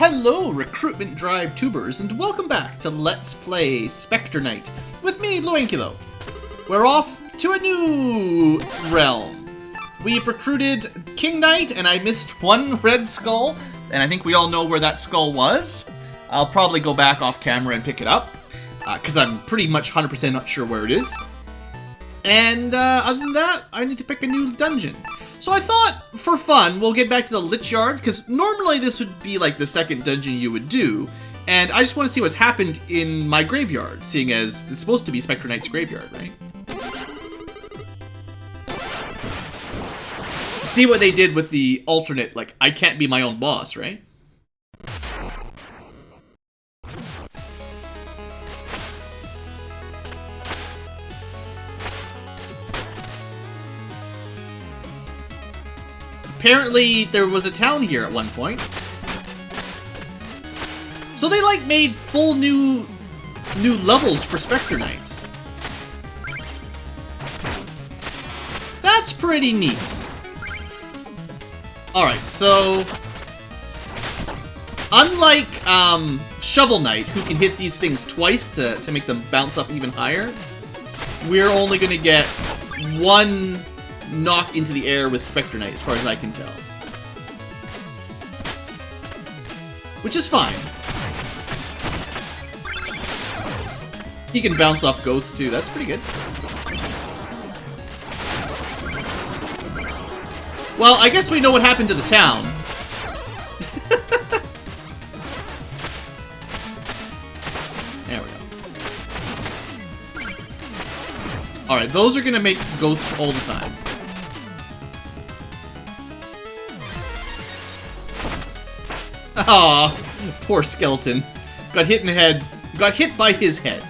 Hello, Recruitment Drive tubers, and welcome back to Let's Play Spectre Knight with me, BlueAnkylo. We're off to a new realm. We've recruited King Knight, and I missed one red skull, and I think we all know where that skull was. I'll probably go back off camera and pick it up, because I'm pretty much 100% not sure where it is. And other than that, I need to pick a new dungeon. So I thought, for fun, we'll get back to the Lich Yard, because normally this would be like the second dungeon you would do, and I just want to see what's happened in my graveyard, seeing as it's supposed to be Spectre Knight's graveyard, right? See what they did with the alternate, like, I can't be my own boss, right? Apparently, there was a town here at one point. So they, like, made full new levels for Spectre Knight. That's pretty neat. Alright, so... unlike, Shovel Knight, who can hit these things twice to make them bounce up even higher, we're only gonna get one knock into the air with Spectre Knight, as far as I can tell. Which is fine. He can bounce off ghosts too, that's pretty good. Well, I guess we know what happened to the town. There we go. Alright, those are gonna make ghosts all the time. Aw, poor skeleton. Got hit in the head. Got hit by his head.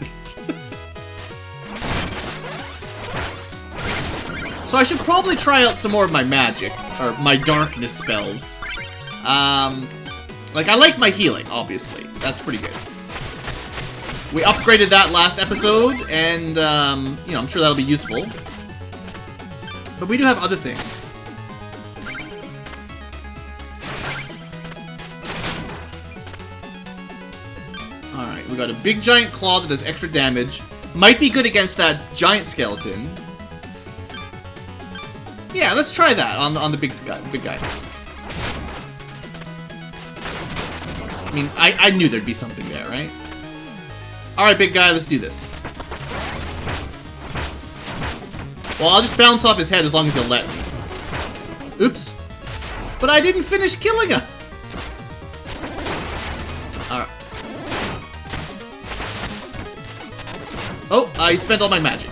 So I should probably try out some more of my magic, or my darkness spells. Like, I like my healing, obviously. That's pretty good. We upgraded that last episode, and, you know, I'm sure that'll be useful. But we do have other things. Alright, we got a big giant claw that does extra damage. Might be good against that giant skeleton. Yeah, let's try that on the big guy. I mean, I knew there'd be something there, right? Alright, big guy, let's do this. Well, I'll just bounce off his head as long as he'll let me. Oops. But I didn't finish killing him! Alright. Oh, I spent all my magic.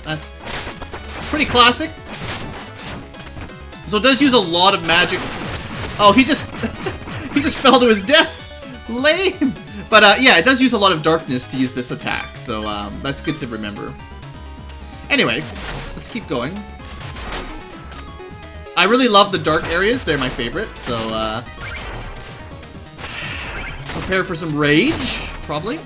That's pretty classic. So it does use a lot of magic. Oh, he just he just fell to his death. Lame. But yeah, it does use a lot of darkness to use this attack. So that's good to remember. Anyway, let's keep going. I really love the dark areas. They're my favorite. So prepare for some rage, probably.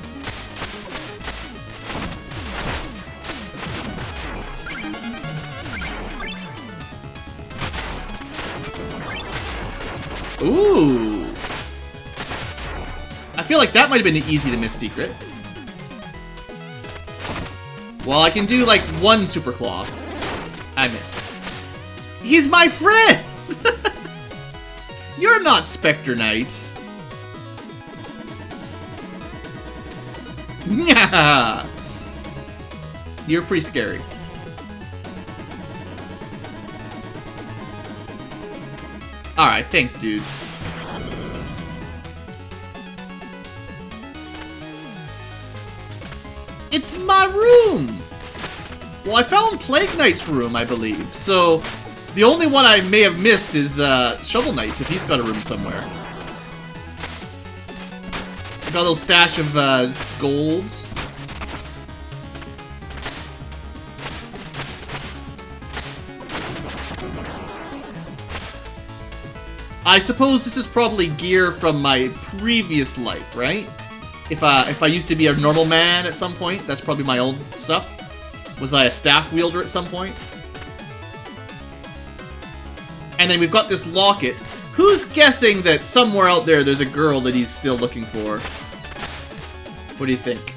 Ooh! I feel like that might have been an easy to miss secret. Well, I can do like one super claw. I missed. He's my friend! You're not Spectre Knight. Yeah. You're pretty scary. Alright, thanks, dude. It's my room! Well, I found Plague Knight's room, I believe. So, the only one I may have missed is Shovel Knight's, if he's got a room somewhere. Got a little stash of golds. I suppose this is probably gear from my previous life, right? If I used to be a normal man at some point, that's probably my old stuff. Was I a staff wielder at some point? And then we've got this locket, Who's guessing that somewhere out there there's a girl that he's still looking for? What do you think?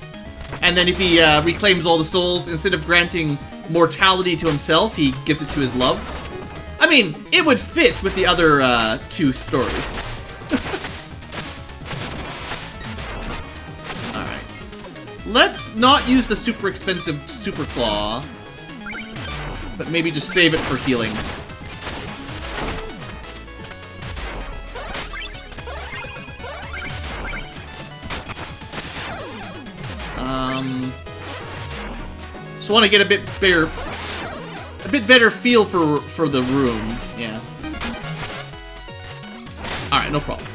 And then if he reclaims all the souls, instead of granting mortality to himself, he gives it to his love? I mean, it would fit with the other two stories. Alright. Let's not use the super expensive Super Claw, but maybe just save it for healing. So I want to get a bit better feel for the room. Yeah. All right, no problem.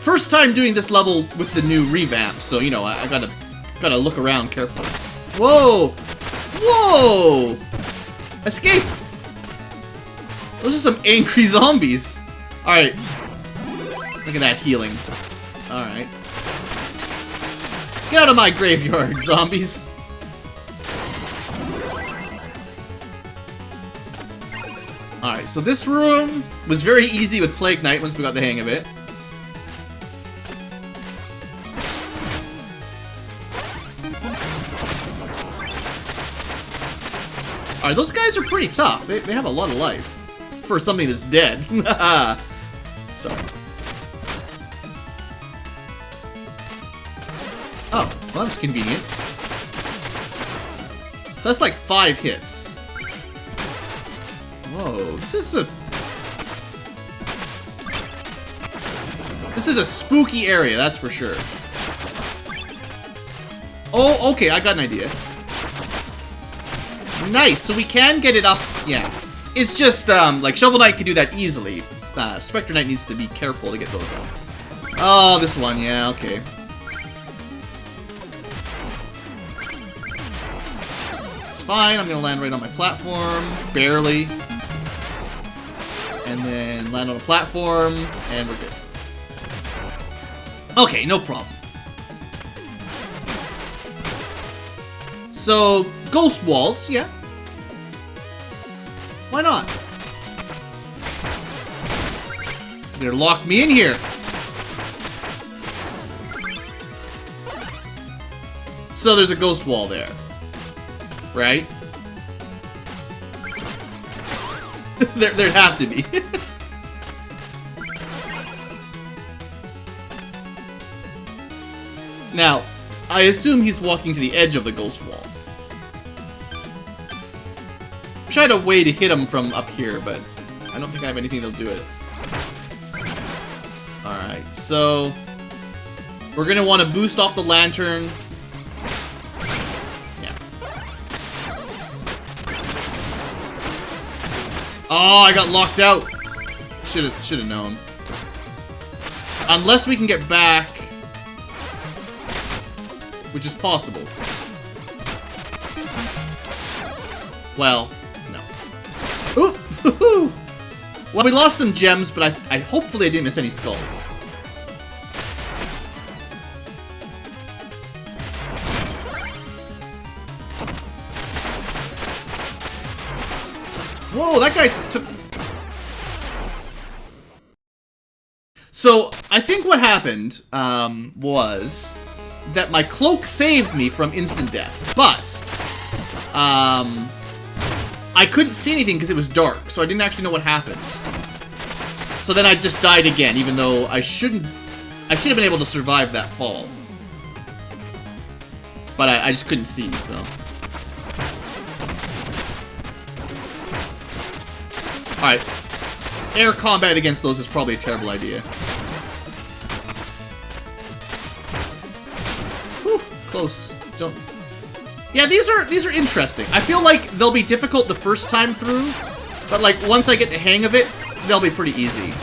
First time doing this level with the new revamp, so you know I gotta look around carefully. Whoa, whoa! Escape! Those are some angry zombies. All right. Look at that healing. All right. Get out of my graveyard, zombies. Alright, so this room was very easy with Plague Knight once we got the hang of it. Alright, those guys are pretty tough. They have a lot of life. For something that's dead. Sorry. Oh, well, that's convenient. So that's like 5 hits. Whoa, this is a spooky area, that's for sure. Oh, okay, I got an idea. Nice, so we can get it up, yeah. It's just, like, Shovel Knight can do that easily. Spectre Knight needs to be careful to get those up. Oh, this one, yeah, okay. It's fine, I'm gonna land right on my platform, barely. And then land on a platform, and we're good. Okay, no problem. So, Ghost Waltz, yeah. Why not? You're gonna lock me in here. So there's a ghost wall there. Right? There'd have to be. Now, I assume he's walking to the edge of the ghost wall. Tried a way to hit him from up here, but I don't think I have anything that'll do it. Alright, so we're gonna want to boost off the lantern. Yeah. Oh, I got locked out. Should have known. Unless we can get back, which is possible. Well, no. Ooh! Well, we lost some gems, but I hopefully I didn't miss any skulls. Whoa, that guy took... So, I think what happened, was that my cloak saved me from instant death, but, I couldn't see anything because it was dark, so I didn't actually know what happened. So then I just died again, even though I should have been able to survive that fall. But I just couldn't see, so. Alright. Air combat against those is probably a terrible idea. Whew, close. Don't... Yeah, these are interesting. I feel like they'll be difficult the first time through, but like once I get the hang of it, they'll be pretty easy.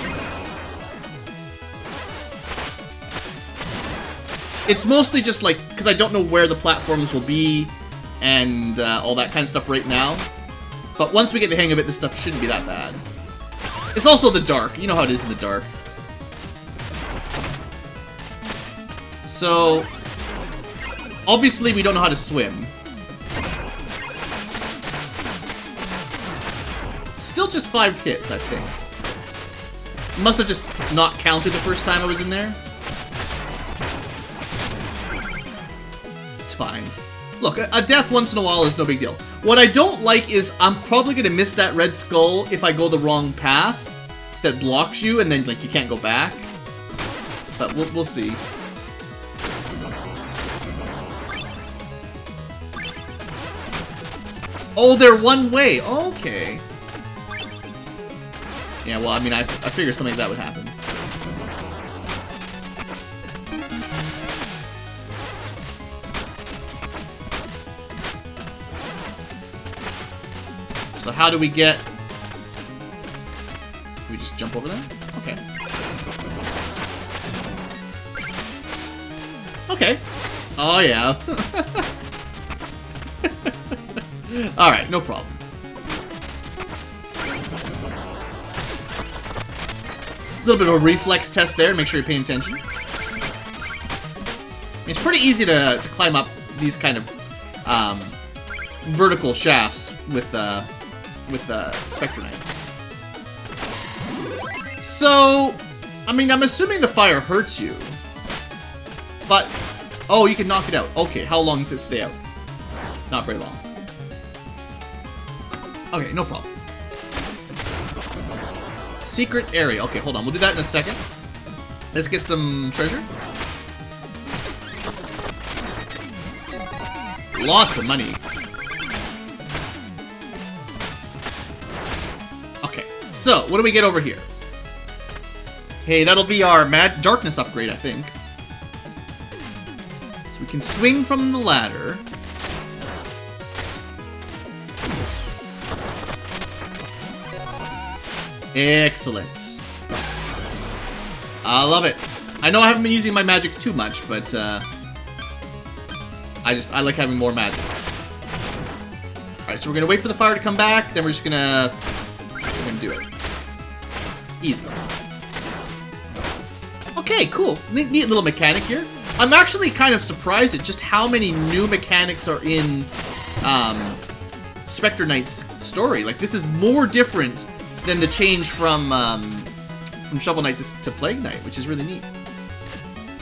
It's mostly just like because I don't know where the platforms will be and all that kind of stuff right now. But once we get the hang of it, this stuff shouldn't be that bad. It's also the dark. You know how it is in the dark. So, obviously we don't know how to swim. Still just 5 hits, I think. Must have just not counted the first time I was in there. It's fine. Look, a death once in a while is no big deal. What I don't like is I'm probably going to miss that red skull if I go the wrong path that blocks you, and then like you can't go back. But we'll see. Oh, they're one way. Okay. Yeah, well, I mean, I figured something like that would happen. So how do we get... Do we just jump over there? Okay. Okay. Oh, yeah. Alright, no problem. A little bit of a reflex test there, make sure you're paying attention. I mean, it's pretty easy to climb up these kind of vertical shafts with Spectre Knight. So, I mean, I'm assuming the fire hurts you. But, oh, you can knock it out. Okay, how long does it stay out? Not very long. Okay, no problem. Secret area. Okay, hold on. We'll do that in a second. Let's get some treasure. Lots of money. Okay, so what do we get over here? Hey, that'll be our darkness upgrade, I think. So we can swing from the ladder. Excellent. I love it. I know I haven't been using my magic too much, but I like having more magic. Alright, so we're gonna wait for the fire to come back, then we're gonna do it. Easy. Okay, cool. Neat little mechanic here. I'm actually kind of surprised at just how many new mechanics are in Spectre Knight's story. Like, this is more different than the change from Shovel Knight to Plague Knight, which is really neat.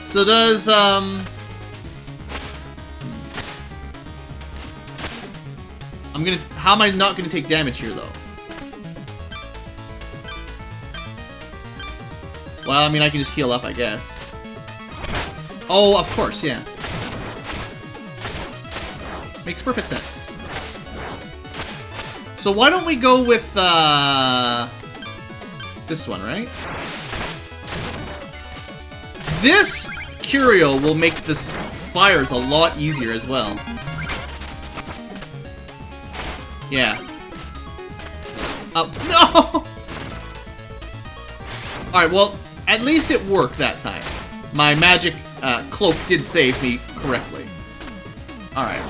So does how am I not gonna take damage here though? Well, I mean, I can just heal up, I guess. Oh, of course, yeah. Makes perfect sense. So why don't we go with this one, right? This curio will make the fires a lot easier as well. Yeah. Oh, no! Alright, well, at least it worked that time. My magic cloak did save me correctly. Alright.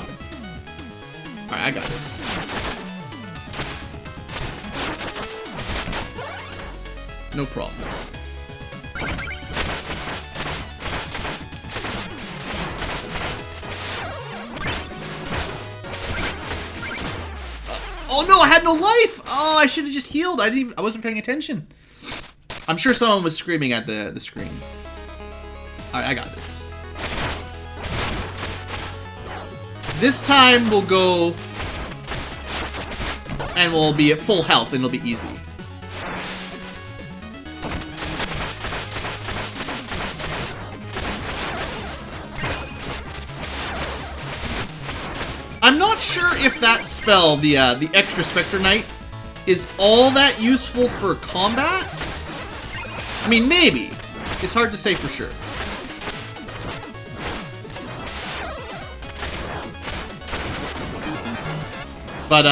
Alright, I got this. No problem. Oh no, I had no life! Oh, I should have just healed. I wasn't paying attention. I'm sure someone was screaming at the screen. Alright, I got this. This time we'll go and we'll be at full health and it'll be easy. I'm not sure if that spell, the extra Spectre Knight, is all that useful for combat. I mean, maybe. It's hard to say for sure. But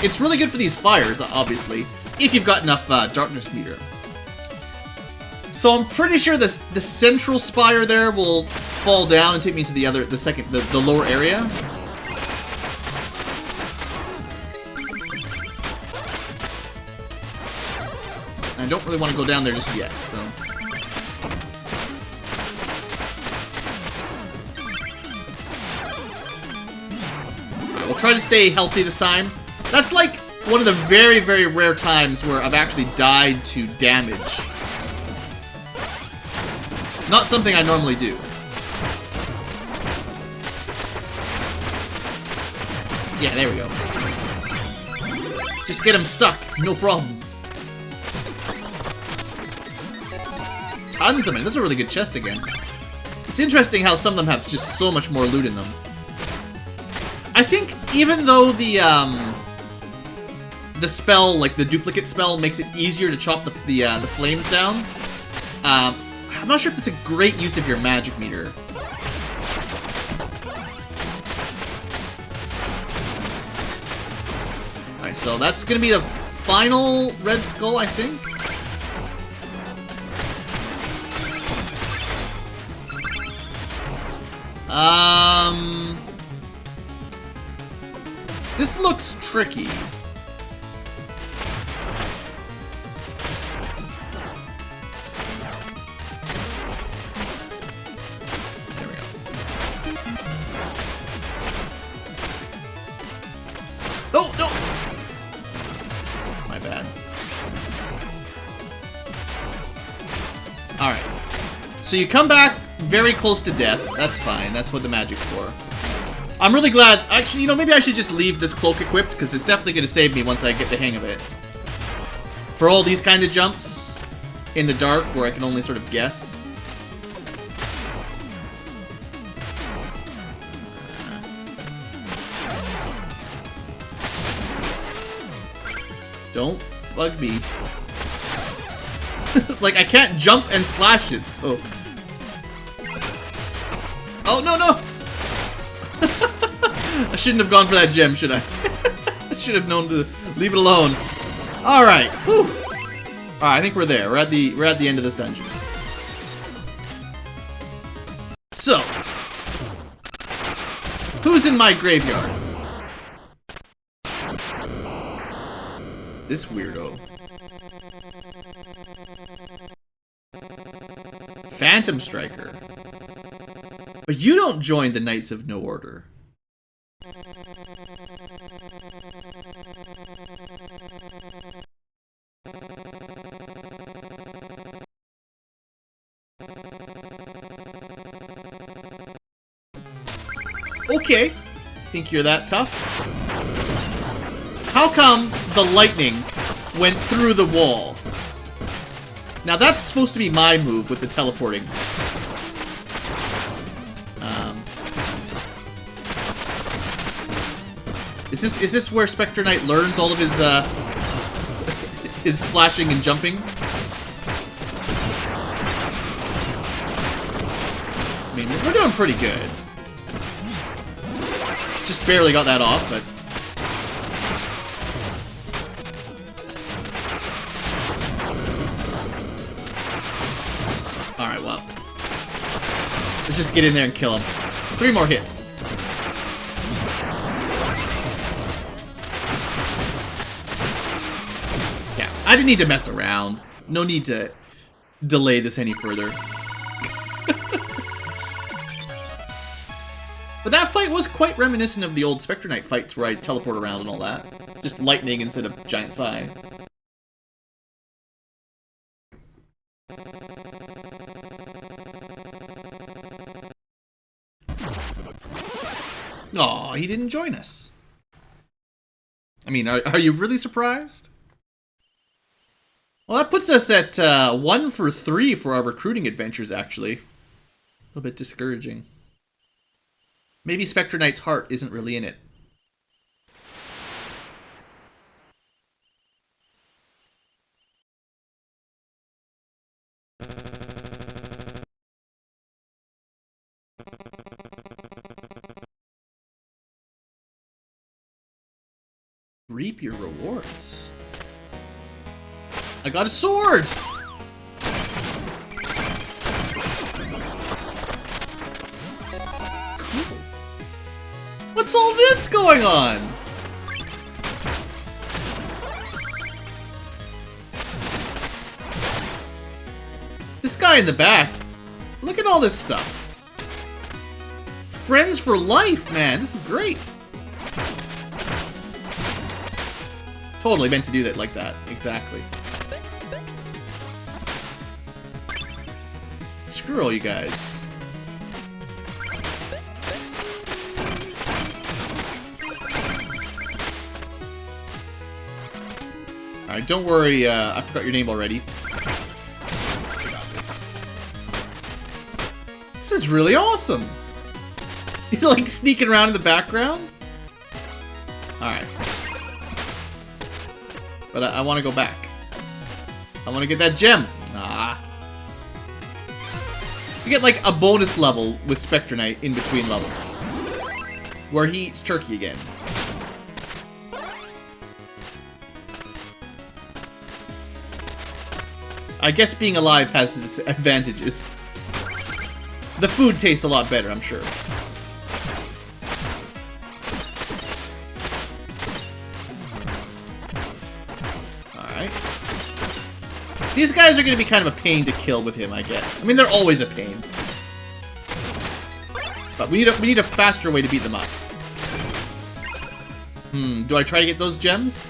it's really good for these fires, obviously, if you've got enough darkness meter. So I'm pretty sure the central spire there will fall down and take me to the lower area. I don't really want to go down there just yet, so... Alright, we'll try to stay healthy this time. That's like one of the very, very rare times where I've actually died to damage Not something I normally do. Yeah, there we go. Just get him stuck, no problem. Tons of money. This is a really good chest again. It's interesting how some of them have just so much more loot in them. I think even though the spell, like the duplicate spell, makes it easier to chop the flames down, I'm not sure if it's a great use of your magic meter. Alright, so that's gonna be the final red skull, I think. This looks tricky. There we go. Oh, no! My bad. Alright. So you come back very close to death. That's fine. That's what the magic's for. I'm really glad. Actually, you know, maybe I should just leave this cloak equipped, because it's definitely going to save me once I get the hang of it. For all these kind of jumps in the dark where I can only sort of guess. Don't bug me. It's like I can't jump and slash it, so... Oh, no, no! I shouldn't have gone for that gem, should I? I should have known to leave it alone. Alright, whew. Alright, I think we're there. We're at the end of this dungeon. So, who's in my graveyard? This weirdo. Phantom Striker. But you don't join the Knights of No Order. Okay. Think you're that tough? How come the lightning went through the wall? Now that's supposed to be my move with the teleporting. Is this where Spectre Knight learns all of his his flashing and jumping? I mean, we're doing pretty good. Just barely got that off, but... Alright, well. Let's just get in there and kill him. 3 more hits. Yeah, I didn't need to mess around. No need to delay this any further. But that fight was quite reminiscent of the old Spectre Knight fights where I teleport around and all that. Just lightning instead of giant sigh. Aw, he didn't join us. I mean, are you really surprised? Well, that puts us at 1 for 3 for our recruiting adventures, actually. A little bit discouraging. Maybe Spectre Knight's heart isn't really in it. Reap your rewards. I got a sword! Cool. What's all this going on? This guy in the back. Look at all this stuff. Friends for life, man. This is great. Totally meant to do that like that. Exactly. Screw all you guys. Alright, don't worry, I forgot your name already. I got this. This is really awesome! He's like sneaking around in the background? Alright. But I want to go back. I want to get that gem! Ah. You get like a bonus level with Spectre Knight in between levels. Where he eats turkey again. I guess being alive has its advantages. The food tastes a lot better, I'm sure. Alright. These guys are going to be kind of a pain to kill with him, I guess. I mean, they're always a pain. But we need a faster way to beat them up. Do I try to get those gems?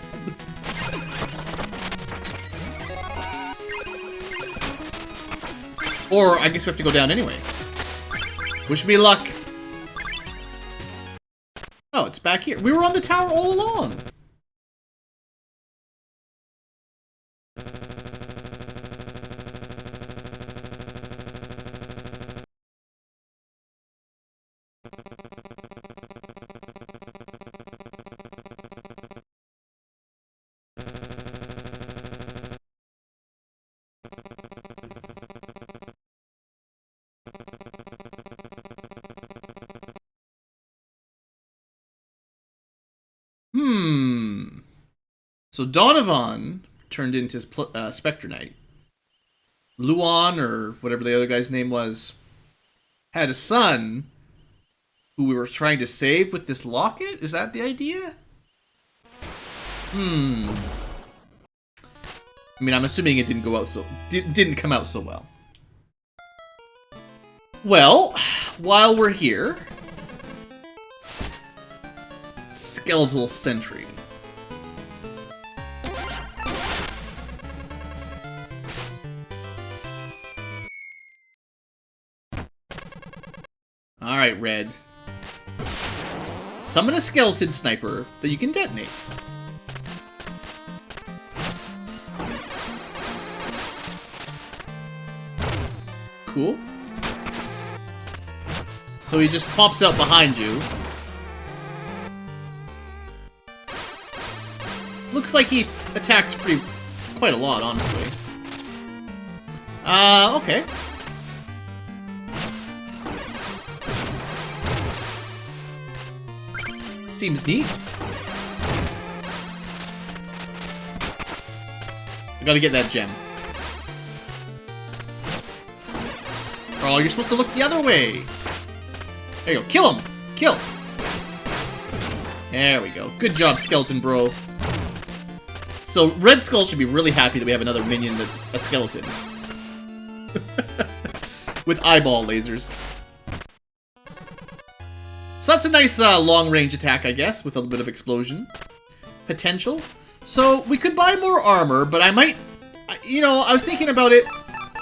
Or, I guess we have to go down anyway. Wish me luck. Oh, it's back here. We were on the tower all along. So Donovan turned into Spectre Knight. Luan, or whatever the other guy's name was, had a son who we were trying to save with this locket? Is that the idea? I mean, I'm assuming it didn't go out didn't come out so well. Well, while we're here, Skeletal Sentry. Alright, Red. Summon a skeleton sniper that you can detonate. Cool. So he just pops out behind you. Looks like he attacks quite a lot, honestly. Okay. Seems neat. I gotta get that gem. Oh, you're supposed to look the other way. There you go. Kill him! Kill! There we go. Good job, skeleton bro. So, Red Skull should be really happy that we have another minion that's a skeleton. With eyeball lasers. So that's a nice long-range attack, I guess, with a little bit of explosion potential. So we could buy more armor, but I might, you know, I was thinking about it.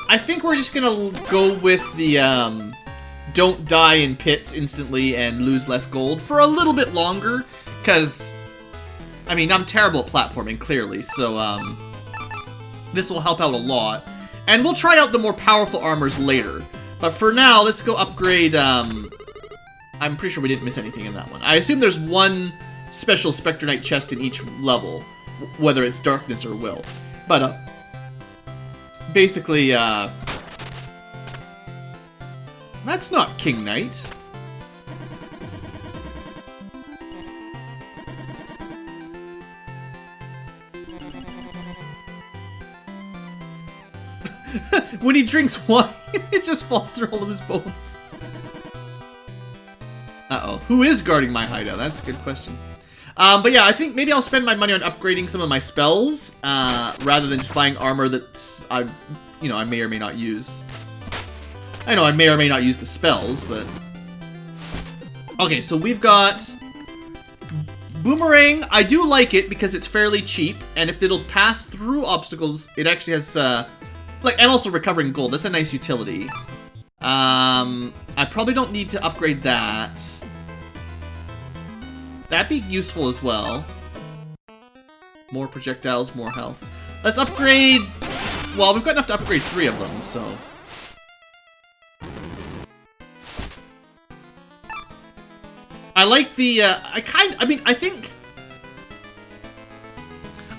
I think we're just gonna go with the don't die in pits instantly and lose less gold for a little bit longer, because, I mean, I'm terrible at platforming, clearly, so this will help out a lot. And we'll try out the more powerful armors later. But for now, let's go upgrade, I'm pretty sure we didn't miss anything in that one. I assume there's one special Spectre Knight chest in each level, whether it's Darkness or Will. But, basically, that's not King Knight. When he drinks wine, it just falls through all of his bones. Uh-oh. Who is guarding my hideout? That's a good question. But yeah, I think maybe I'll spend my money on upgrading some of my spells, rather than just buying armor that I may or may not use. I know I may or may not use the spells, but... Okay, so we've got... Boomerang. I do like it because it's fairly cheap, and if it'll pass through obstacles, it actually has, and also recovering gold. That's a nice utility. I probably don't need to upgrade that. That'd be useful as well. More projectiles, more health. Let's upgrade... Well, we've got enough to upgrade 3 of them, so... I like the, I think...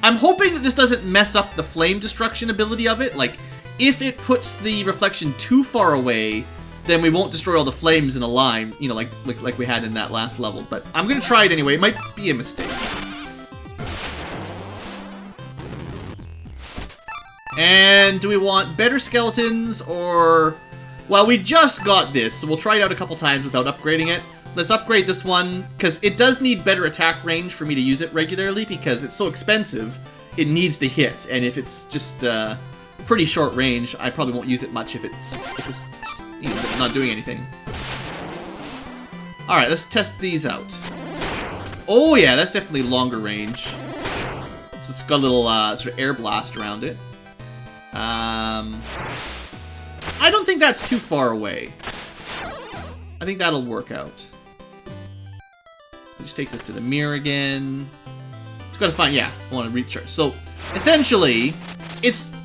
I'm hoping that this doesn't mess up the flame destruction ability of it. Like, if it puts the reflection too far away, then we won't destroy all the flames in a line, you know, like we had in that last level. But I'm gonna try it anyway. It might be a mistake. And do we want better skeletons or... Well, we just got this, so we'll try it out a couple times without upgrading it. Let's upgrade this one, because it does need better attack range for me to use it regularly, because it's so expensive, it needs to hit. And if it's just pretty short range, I probably won't use it much if it's you know, not doing anything. Alright, let's test these out. Oh yeah, that's definitely longer range. So it's got a little sort of air blast around it. I don't think that's too far away. I think that'll work out. It just takes us to the mirror again. It's got to find, yeah, I want to recharge. So, essentially,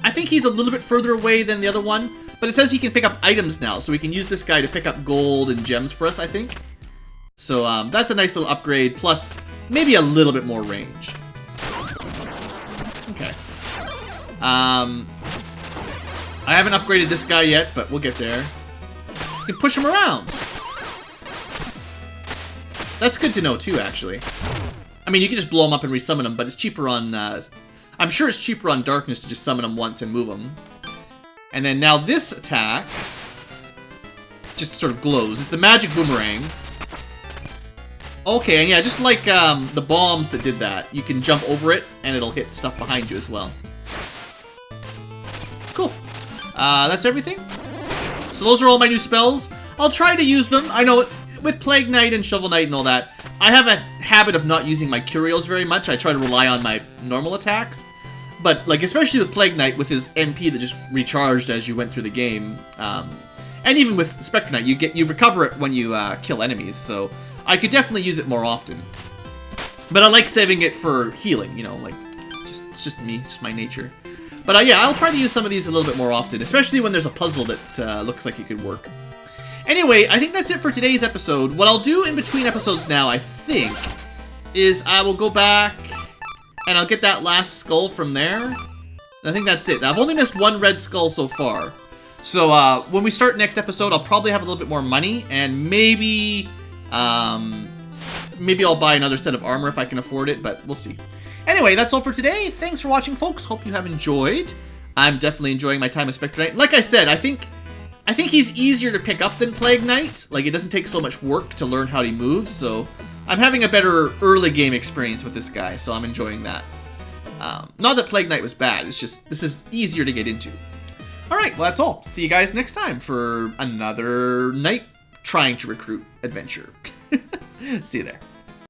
I think he's a little bit further away than the other one, but it says he can pick up items now, so we can use this guy to pick up gold and gems for us, I think. So, that's a nice little upgrade, plus maybe a little bit more range. Okay. I haven't upgraded this guy yet, but we'll get there. You can push him around. That's good to know, too, actually. I mean, you can just blow him up and resummon him, but it's cheaper on... I'm sure it's cheaper on Darkness to just summon him once and move him. And then now this attack just sort of glows. It's the magic boomerang. Okay, and yeah, just like the bombs that did that, you can jump over it, and it'll hit stuff behind you as well. Cool. That's everything. So those are all my new spells. I'll try to use them. I know with Plague Knight and Shovel Knight and all that, I have a habit of not using my curios very much. I try to rely on my normal attacks. But, like, especially with Plague Knight, with his MP that just recharged as you went through the game, and even with Spectre Knight, you recover it when you kill enemies, so I could definitely use it more often. But I like saving it for healing, you know, like, it's just me, it's just my nature. But yeah, I'll try to use some of these a little bit more often, especially when there's a puzzle that looks like it could work. Anyway, I think that's it for today's episode. What I'll do in between episodes now, I think, is I will go back and I'll get that last skull from there. And I think that's it. I've only missed one red skull so far. So when we start next episode, I'll probably have a little bit more money, and maybe maybe I'll buy another set of armor if I can afford it, but we'll see. Anyway, that's all for today. Thanks for watching, folks. Hope you have enjoyed. I'm definitely enjoying my time with Spectre Knight. Like I said, I think he's easier to pick up than Plague Knight. Like, it doesn't take so much work to learn how he moves, so I'm having a better early game experience with this guy, so I'm enjoying that. Not that Plague Knight was bad, it's just, this is easier to get into. Alright, well that's all. See you guys next time for another Knight trying to recruit adventure. See you there.